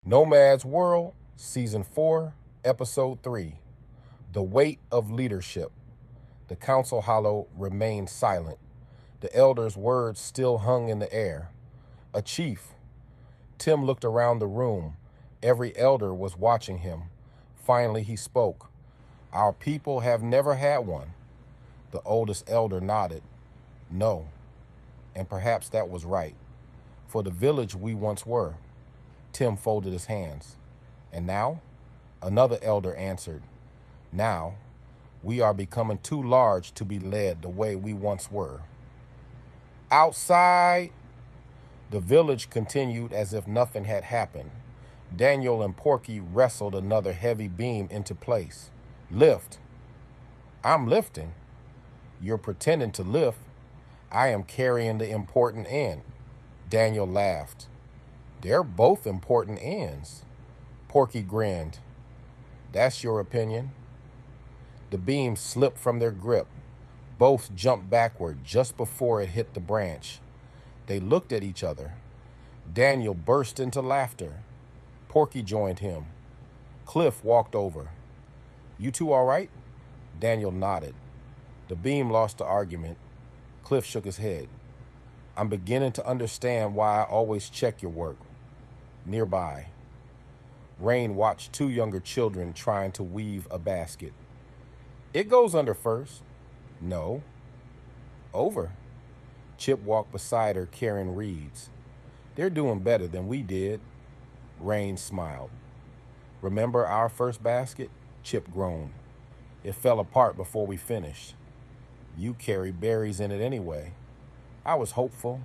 Nomads World, Season 4, Episode 3. The Weight of Leadership. The council hollow remained silent. The elder's words still hung in the air. A chief. Tim looked around the room. Every elder was watching him. Finally, he spoke. Our people have never had one. The oldest elder nodded. No. And perhaps that was right. For the village we once were. Tim folded his hands. And now? Another elder answered. Now, we are becoming too large to be led the way we once were. Outside, the village continued as if nothing had happened. Daniel and Porky wrestled another heavy beam into place. Lift. I'm lifting. You're pretending to lift. I am carrying the important end. Daniel laughed. They're both important ends. Porky grinned. That's your opinion. The beam slipped from their grip. Both jumped backward just before it hit the branch. They looked at each other. Daniel burst into laughter. Porky joined him. Cliff walked over. You two all right? Daniel nodded. The beam lost the argument. Cliff shook his head. I'm beginning to understand why I always check your work. Nearby, Rain watched two younger children trying to weave a basket. It goes under first. No. Over. Chip walked beside her carrying reeds. They're doing better than we did. Rain smiled. Remember our first basket? Chip groaned. It fell apart before we finished. You carried berries in it anyway. I was hopeful.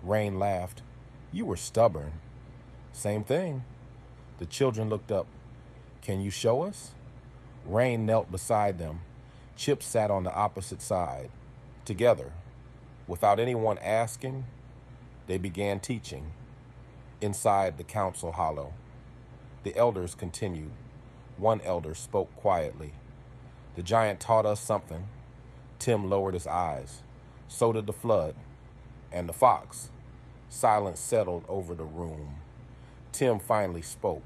Rain laughed. You were stubborn. Same thing. The children looked up. Can you show us? Rain knelt beside them. Chip sat on the opposite side. Together, without anyone asking, they began teaching. Inside the council hollow, the elders continued. One elder spoke quietly. The giant taught us something. Tim lowered his eyes. So did the flood. And the fox. Silence settled over the room. Tim finally spoke.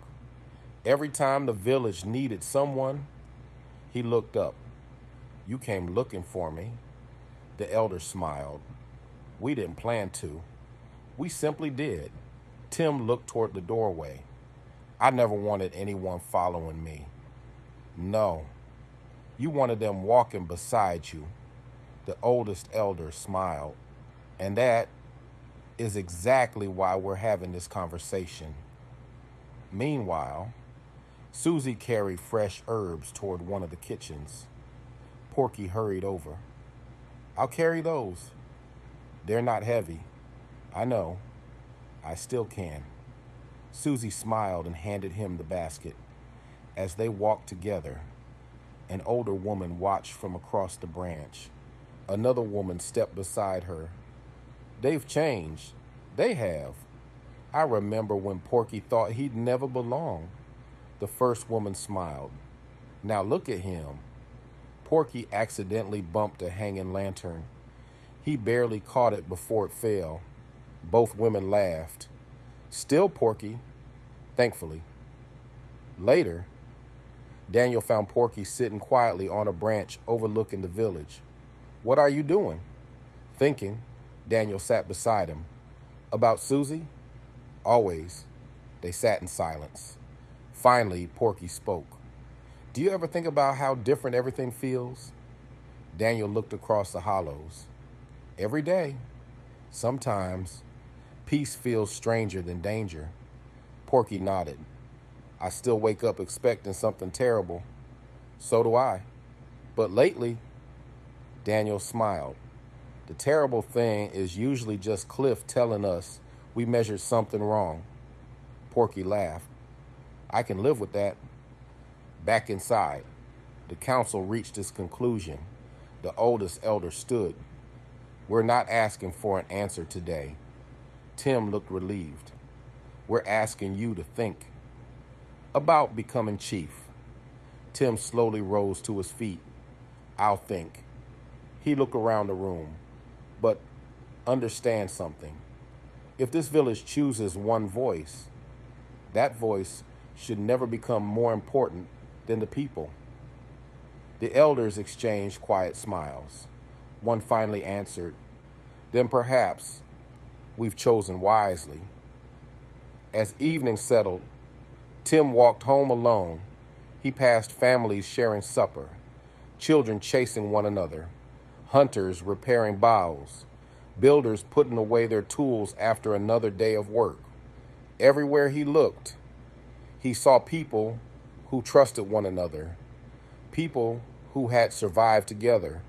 Every time the village needed someone, he looked up. You came looking for me. The elder smiled. We didn't plan to. We simply did. Tim looked toward the doorway. I never wanted anyone following me. No. You wanted them walking beside you. The oldest elder smiled. And that is exactly why we're having this conversation. Meanwhile, Susie carried fresh herbs toward one of the kitchens. Porky hurried over. I'll carry those. They're not heavy. I know. I still can. Susie smiled and handed him the basket. As they walked together, an older woman watched from across the branch. Another woman stepped beside her. They've changed. They have. I remember when Porky thought he'd never belong. The first woman smiled. Now look at him. Porky accidentally bumped a hanging lantern. He barely caught it before it fell. Both women laughed. Still Porky, thankfully. Later, Daniel found Porky sitting quietly on a branch overlooking the village. What are you doing? Thinking. Daniel sat beside him. About Susie? Always. They sat in silence. Finally, Porky spoke. Do you ever think about how different everything feels? Daniel looked across the hollows. Every day. Sometimes, peace feels stranger than danger. Porky nodded. I still wake up expecting something terrible. So do I. But lately, Daniel smiled. The terrible thing is usually just Cliff telling us we measured something wrong. Porky laughed. I can live with that. Back inside, the council reached its conclusion. The oldest elder stood. We're not asking for an answer today. Tim looked relieved. We're asking you to think about becoming chief. Tim slowly rose to his feet. I'll think. He looked around the room. But understand something. If this village chooses one voice, That voice should never become more important than the people. The elders exchanged quiet smiles. One finally answered, "Then perhaps we've chosen wisely." As evening settled, Tim walked home alone. He passed families sharing supper, children chasing one another, hunters repairing boughs, builders putting away their tools after another day of work. Everywhere he looked, he saw people who trusted one another, people who had survived together,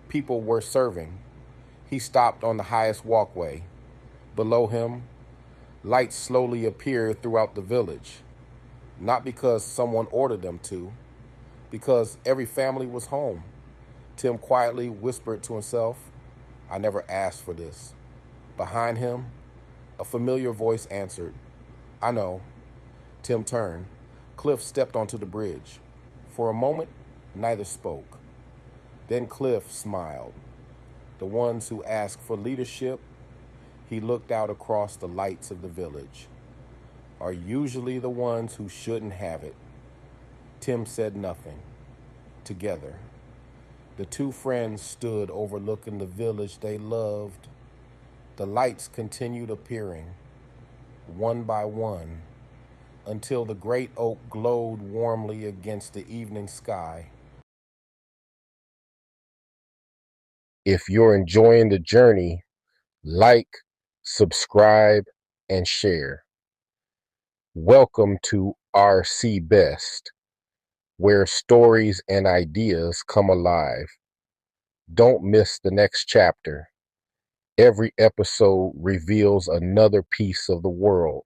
people worth serving. He stopped on the highest walkway. Below him, lights slowly appeared throughout the village, not because someone ordered them to, because every family was home. Tim quietly whispered to himself, "I never asked for this." Behind him, a familiar voice answered, "I know." Tim turned. Cliff stepped onto the bridge. For a moment, neither spoke. Then Cliff smiled. The ones who asked for leadership, he looked out across the lights of the village, are usually the ones who shouldn't have it. Tim said nothing. Together, the two friends stood overlooking the village they loved. The lights continued appearing, one by one, until the great oak glowed warmly against the evening sky. If you're enjoying the journey, like, subscribe, and share. Welcome to RC Best, where stories and ideas come alive. Don't miss the next chapter. Every episode reveals another piece of the world.